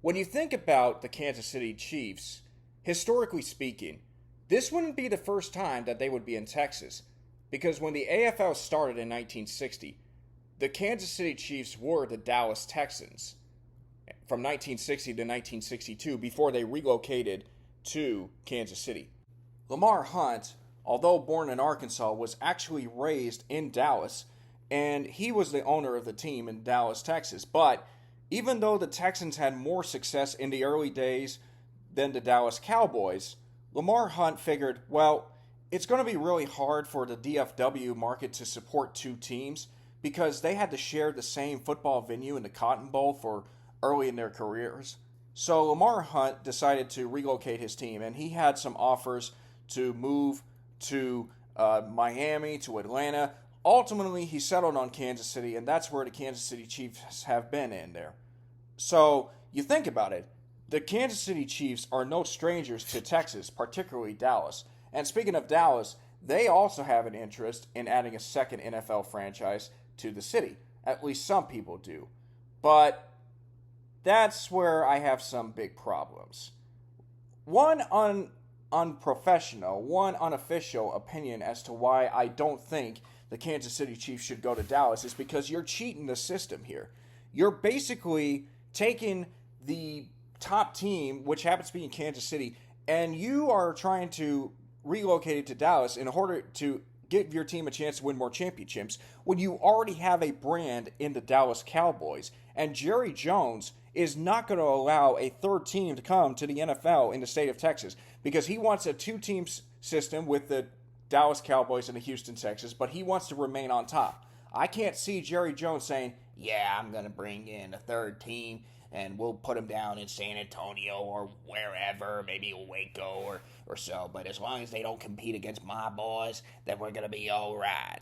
when you think about the Kansas City Chiefs, historically speaking, this wouldn't be the first time that they would be in Texas, because when the AFL started in 1960, the Kansas City Chiefs were the Dallas Texans from 1960 to 1962 before they relocated to Kansas City. Lamar Hunt, although born in Arkansas, was actually raised in Dallas, and he was the owner of the team in Dallas, Texas. But even though the Texans had more success in the early days than the Dallas Cowboys, Lamar Hunt figured, well, it's going to be really hard for the DFW market to support two teams because they had to share the same football venue in the Cotton Bowl for early in their careers. So Lamar Hunt decided to relocate his team, and he had some offers to move to Miami, to Atlanta. Ultimately, he settled on Kansas City, and that's where the Kansas City Chiefs have been in there. So you think about it, the Kansas City Chiefs are no strangers to Texas, particularly Dallas. And speaking of Dallas, they also have an interest in adding a second NFL franchise to the city. At least some people do. But that's where I have some big problems. One unprofessional, one unofficial opinion as to why I don't think the Kansas City Chiefs should go to Dallas is because you're cheating the system here. You're basically taking the top team, which happens to be in Kansas City, and you are trying to relocate it to Dallas in order to give your team a chance to win more championships when you already have a brand in the Dallas Cowboys. And Jerry Jones is not going to allow a third team to come to the NFL in the state of Texas because he wants a two-team system with the Dallas Cowboys and the Houston Texans, but he wants to remain on top. I can't see Jerry Jones saying, yeah, I'm going to bring in a third team and we'll put them down in San Antonio or wherever, maybe Waco or so. But as long as they don't compete against my boys, then we're going to be all right.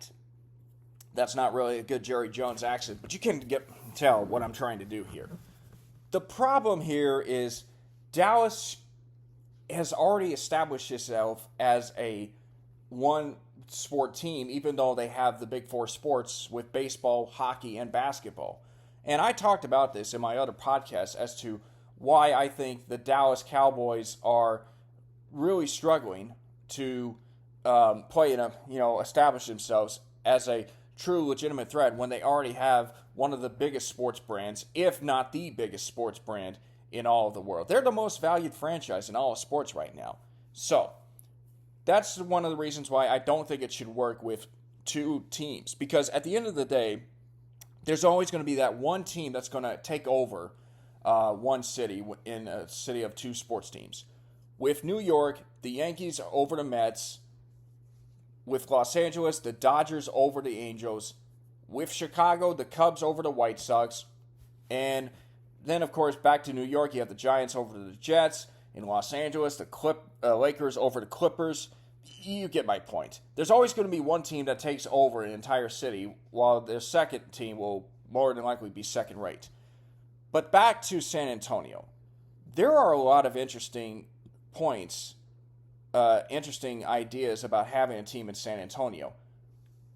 That's not really a good Jerry Jones accent, but you can tell what I'm trying to do here. The problem here is Dallas has already established itself as a one-sport team, even though they have the big four sports with baseball, hockey, and basketball. And I talked about this in my other podcast as to why I think the Dallas Cowboys are really struggling to establish themselves as a true legitimate threat when they already have one of the biggest sports brands, if not the biggest sports brand in all of the world. They're the most valued franchise in all of sports right now. So that's one of the reasons why I don't think it should work with two teams, because at the end of the day, there's always going to be that one team that's going to take over one city in a city of two sports teams. With New York, the Yankees over the Mets. With Los Angeles, the Dodgers over the Angels. With Chicago, the Cubs over the White Sox. And then, of course, back to New York, you have the Giants over the Jets. In Los Angeles, the Lakers over the Clippers. You get my point. There's always going to be one team that takes over an entire city, while the second team will more than likely be second rate. But back to San Antonio. There are a lot of interesting points, interesting ideas about having a team in San Antonio.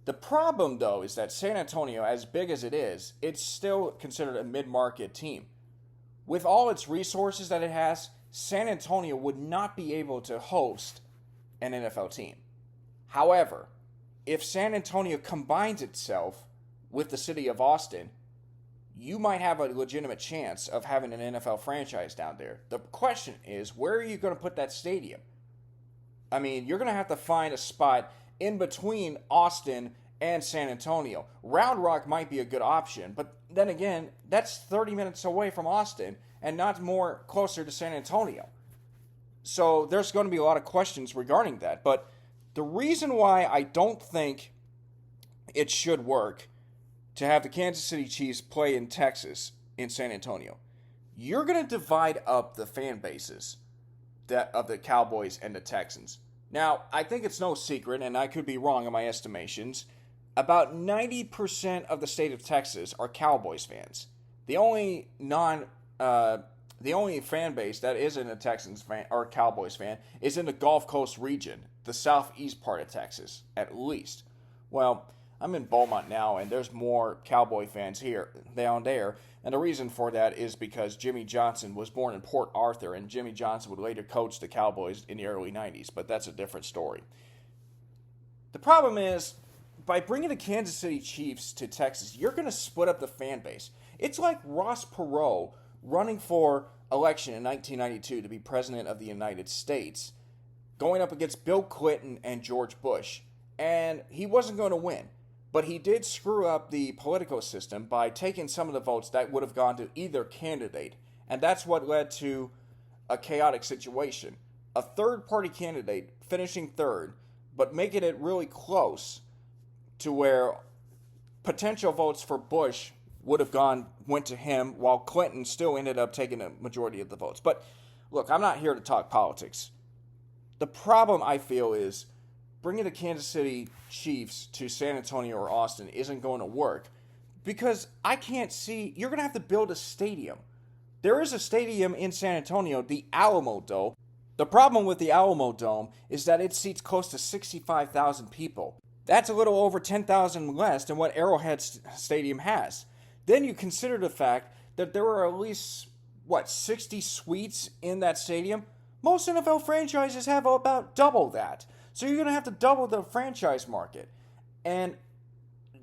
The problem, though, is that San Antonio, as big as it is, it's still considered a mid-market team. With all its resources that it has, San Antonio would not be able to host an NFL team. However, if San Antonio combines itself with the city of Austin, you might have a legitimate chance of having an NFL franchise down there. The question is, where are you going to put that stadium? I mean, you're going to have to find a spot in between Austin and San Antonio. Round Rock might be a good option, but then again, that's 30 minutes away from Austin and not more closer to San Antonio. So there's going to be a lot of questions regarding that. But the reason why I don't think it should work to have the Kansas City Chiefs play in Texas, in San Antonio, you're going to divide up the fan bases of the Cowboys and the Texans. Now, I think it's no secret, and I could be wrong in my estimations, about 90% of the state of Texas are Cowboys fans. The only fan base that isn't a Texans fan or Cowboys fan is in the Gulf Coast region, the southeast part of Texas, at least. Well, I'm in Beaumont now, and there's more Cowboy fans here down there. And the reason for that is because Jimmy Johnson was born in Port Arthur, and Jimmy Johnson would later coach the Cowboys in the early 90s, but that's a different story. The problem is, by bringing the Kansas City Chiefs to Texas, you're going to split up the fan base. It's like Ross Perot running for election in 1992 to be president of the United States, going up against Bill Clinton and George Bush, and he wasn't going to win. But he did screw up the political system by taking some of the votes that would have gone to either candidate. And that's what led to a chaotic situation. A third-party candidate finishing third, but making it really close to where potential votes for Bush would have went to him, while Clinton still ended up taking a majority of the votes. But look, I'm not here to talk politics. The problem, I feel, is bringing the Kansas City Chiefs to San Antonio or Austin isn't going to work, because I can't see, you're going to have to build a stadium. There is a stadium in San Antonio, the Alamo Dome. The problem with the Alamo Dome is that it seats close to 65,000 people. That's a little over 10,000 less than what Arrowhead Stadium has. Then you consider the fact that there are at least, 60 suites in that stadium? Most NFL franchises have about double that. So you're going to have to double the franchise market. And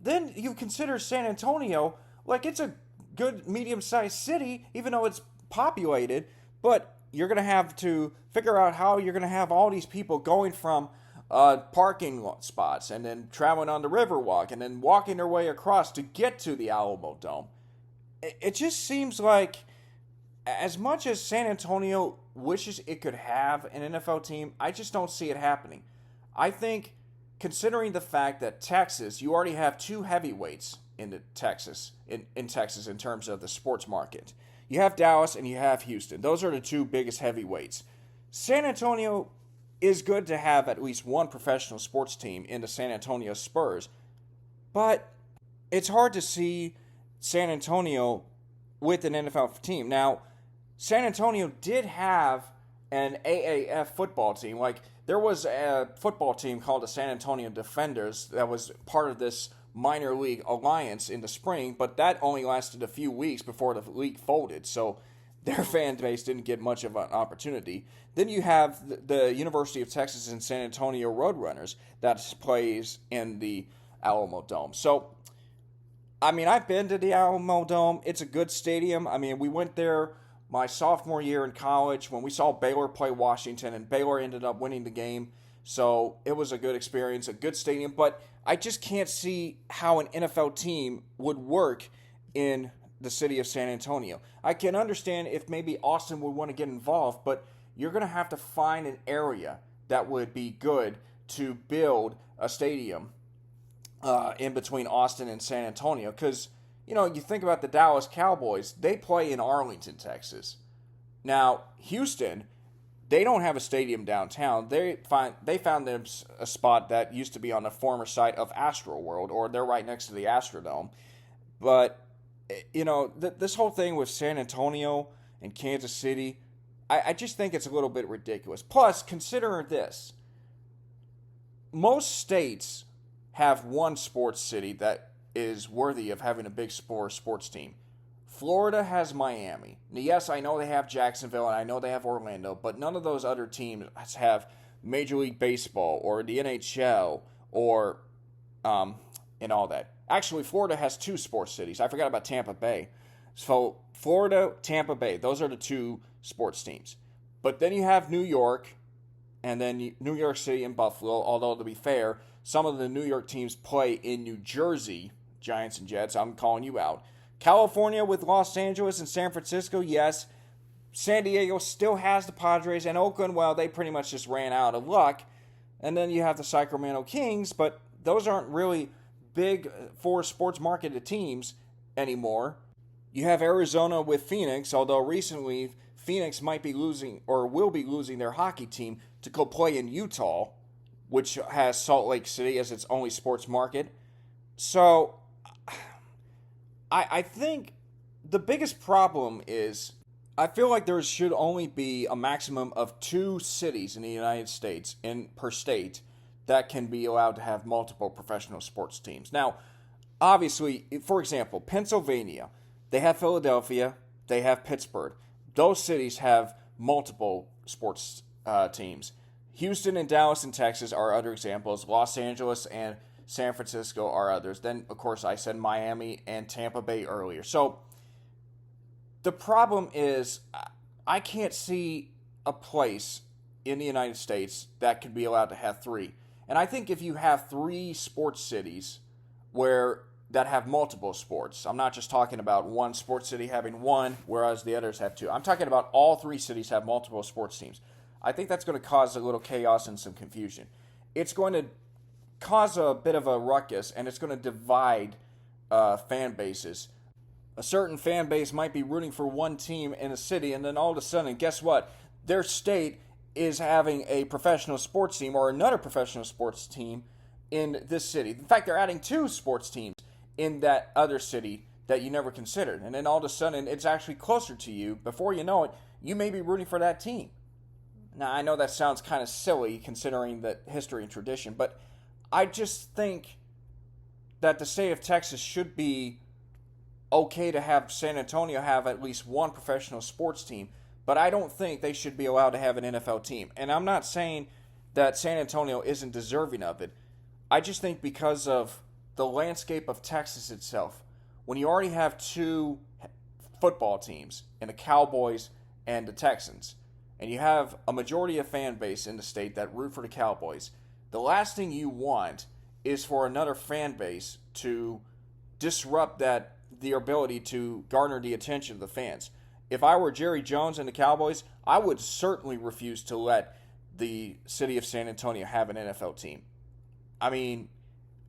then you consider San Antonio, like, it's a good medium-sized city, even though it's populated, but you're going to have to figure out how you're going to have all these people going from parking spots and then traveling on the Riverwalk and then walking their way across to get to the Alamo Dome. It just seems like, as much as San Antonio wishes it could have an NFL team, I just don't see it happening. I think, considering the fact that Texas, you already have two heavyweights in Texas in terms of the sports market. You have Dallas and you have Houston. Those are the two biggest heavyweights. San Antonio is good to have at least one professional sports team in the San Antonio Spurs, but it's hard to see San Antonio with an NFL team. Now, San Antonio did have an AAF football team. Like, there was a football team called the San Antonio Defenders that was part of this minor league alliance in the spring, but that only lasted a few weeks before the league folded, so their fan base didn't get much of an opportunity. Then you have the University of Texas and San Antonio Roadrunners that plays in the Alamo Dome. So, I mean, I've been to the Alamo Dome. It's a good stadium. I mean, we went there my sophomore year in college when we saw Baylor play Washington, and Baylor ended up winning the game. So it was a good experience, a good stadium. But I just can't see how an NFL team would work in the city of San Antonio. I can understand if maybe Austin would want to get involved, but you're going to have to find an area that would be good to build a stadium in between Austin and San Antonio. Because, you know, you think about the Dallas Cowboys, they play in Arlington, Texas. Now, Houston, they don't have a stadium downtown. They found them a spot that used to be on the former site of Astroworld, or they're right next to the Astrodome. But, you know, this whole thing with San Antonio and Kansas City, I just think it's a little bit ridiculous. Plus, consider this. Most states have one sports city that is worthy of having a big sports team. Florida has Miami. Now, yes, I know they have Jacksonville and I know they have Orlando, but none of those other teams have Major League Baseball or the NHL or and all that. Actually, Florida has two sports cities. I forgot about Tampa Bay. So Florida, Tampa Bay, those are the two sports teams. But then you have New York and then New York City and Buffalo. Although, to be fair, some of the New York teams play in New Jersey, Giants and Jets. I'm calling you out. California with Los Angeles and San Francisco, yes. San Diego still has the Padres, and Oakland, well, they pretty much just ran out of luck. And then you have the Sacramento Kings, but those aren't really big for sports marketed teams anymore. You have Arizona with Phoenix, although recently Phoenix might be losing or will be losing their hockey team to go play in Utah, which has Salt Lake City as its only sports market. So I think the biggest problem is I feel like there should only be a maximum of 2 cities in the United States per state that can be allowed to have multiple professional sports teams. Now, obviously, for example, Pennsylvania, they have Philadelphia, they have Pittsburgh. Those cities have multiple sports teams. Houston and Dallas and Texas are other examples. Los Angeles and San Francisco are others. Then, of course, I said Miami and Tampa Bay earlier. So, the problem is I can't see a place in the United States that could be allowed to have 3. And I think if you have 3 sports cities that have multiple sports, I'm not just talking about one sports city having 1, whereas the others have 2. I'm talking about all 3 cities have multiple sports teams. I think that's going to cause a little chaos and some confusion. It's going to cause a bit of a ruckus, and it's going to divide fan bases. A certain fan base might be rooting for one team in a city, and then all of a sudden, guess what? Their state is having a professional sports team or another professional sports team in this city. In fact, they're adding 2 sports teams in that other city that you never considered. And then all of a sudden, it's actually closer to you. Before you know it, you may be rooting for that team. Now, I know that sounds kind of silly considering the history and tradition, but I just think that the state of Texas should be okay to have San Antonio have at least one professional sports team, but I don't think they should be allowed to have an NFL team. And I'm not saying that San Antonio isn't deserving of it. I just think because of the landscape of Texas itself, when you already have 2 football teams, in the Cowboys and the Texans, and you have a majority of fan base in the state that root for the Cowboys, the last thing you want is for another fan base to disrupt the ability to garner the attention of the fans. If I were Jerry Jones and the Cowboys, I would certainly refuse to let the city of San Antonio have an NFL team. I mean,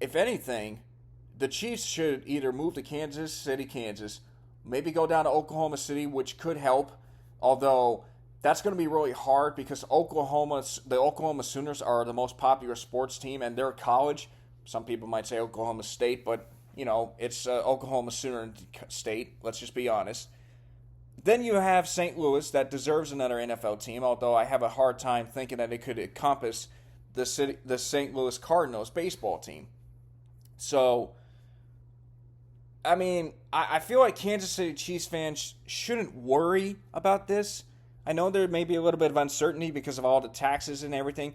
if anything, the Chiefs should either move to Kansas City, Kansas, maybe go down to Oklahoma City, which could help, although that's going to be really hard because the Oklahoma Sooners are the most popular sports team, and they're college. Some people might say Oklahoma State, but it's Oklahoma Sooner State. Let's just be honest. Then you have St. Louis that deserves another NFL team, although I have a hard time thinking that it could encompass the St. Louis Cardinals baseball team. So, I mean, I feel like Kansas City Chiefs fans shouldn't worry about this. I know there may be a little bit of uncertainty because of all the taxes and everything,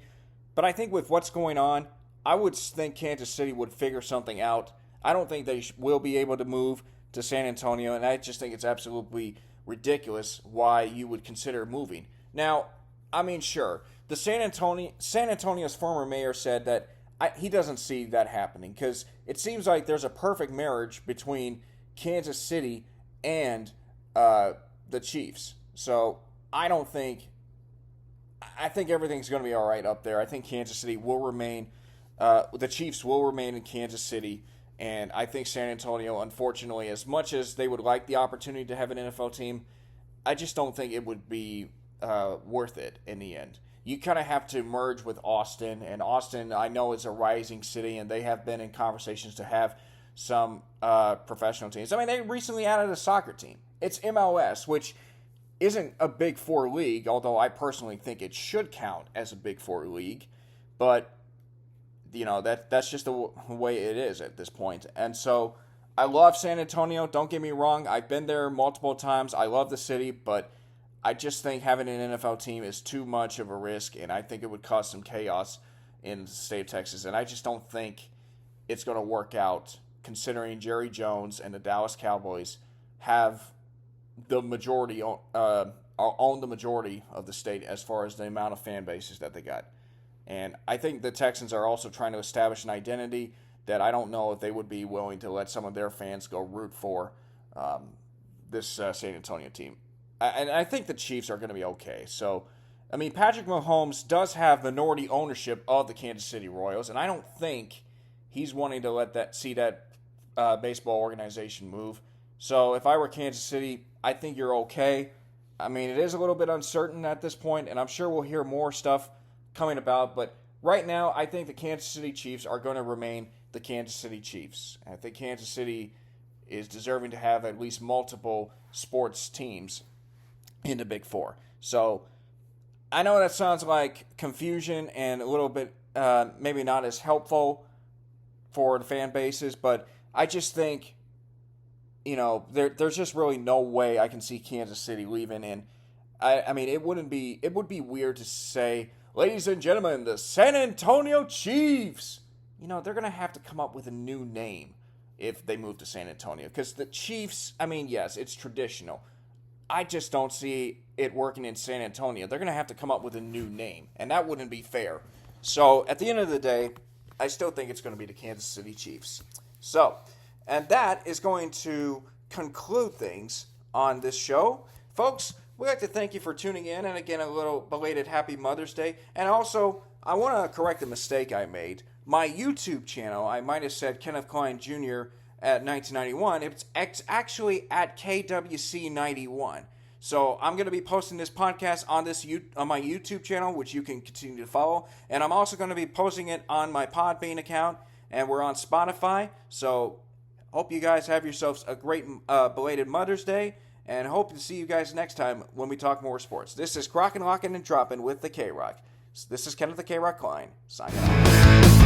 but I think with what's going on, I would think Kansas City would figure something out. I don't think they will be able to move to San Antonio, and I just think it's absolutely ridiculous why you would consider moving. Now, I mean, sure, the San Antonio's former mayor said that he doesn't see that happening because it seems like there's a perfect marriage between Kansas City and the Chiefs. So I think everything's going to be all right up there. I think Kansas City will remain, the Chiefs will remain in Kansas City. And I think San Antonio, unfortunately, as much as they would like the opportunity to have an NFL team, I just don't think it would be worth it in the end. You kind of have to merge with Austin, and Austin, I know, is a rising city, and they have been in conversations to have some professional teams. I mean, they recently added a soccer team. It's MLS, which isn't a Big Four league, although I personally think it should count as a Big Four league. But that's just the way it is at this point. And so I love San Antonio. Don't get me wrong. I've been there multiple times. I love the city, but I just think having an NFL team is too much of a risk, and I think it would cause some chaos in the state of Texas. And I just don't think it's going to work out considering Jerry Jones and the Dallas Cowboys have the majority own the majority of the state as far as the amount of fan bases that they got. And I think the Texans are also trying to establish an identity that I don't know if they would be willing to let some of their fans go root for this San Antonio team. And I think the Chiefs are going to be okay. So, I mean, Patrick Mahomes does have minority ownership of the Kansas City Royals, and I don't think he's wanting to let that baseball organization move. So if I were Kansas City, I think you're okay. I mean, it is a little bit uncertain at this point, and I'm sure we'll hear more stuff coming about. But right now, I think the Kansas City Chiefs are going to remain the Kansas City Chiefs. And I think Kansas City is deserving to have at least multiple sports teams in the Big Four. So I know that sounds like confusion and a little bit maybe not as helpful for the fan bases, but I just think, there's just really no way I can see Kansas City leaving. And I mean, it would be weird to say, ladies and gentlemen, the San Antonio Chiefs. They're going to have to come up with a new name if they move to San Antonio. Because the Chiefs, I mean, yes, it's traditional. I just don't see it working in San Antonio. They're going to have to come up with a new name, and that wouldn't be fair. So, at the end of the day, I still think it's going to be the Kansas City Chiefs. So, and that is going to conclude things on this show. Folks, we'd like to thank you for tuning in, and again, a little belated Happy Mother's Day. And also, I want to correct a mistake I made. My YouTube channel, I might have said Kenneth Cline Jr. at 1991. It's actually at KWC91. So I'm going to be posting this podcast on my YouTube channel, which you can continue to follow. And I'm also going to be posting it on my Podbean account, and we're on Spotify. So hope you guys have yourselves a great belated Mother's Day, and hope to see you guys next time when we talk more sports. This is Crocking, Locking, and Dropping with the K-Rock. This is Kenneth the K-Rock Cline, signing off.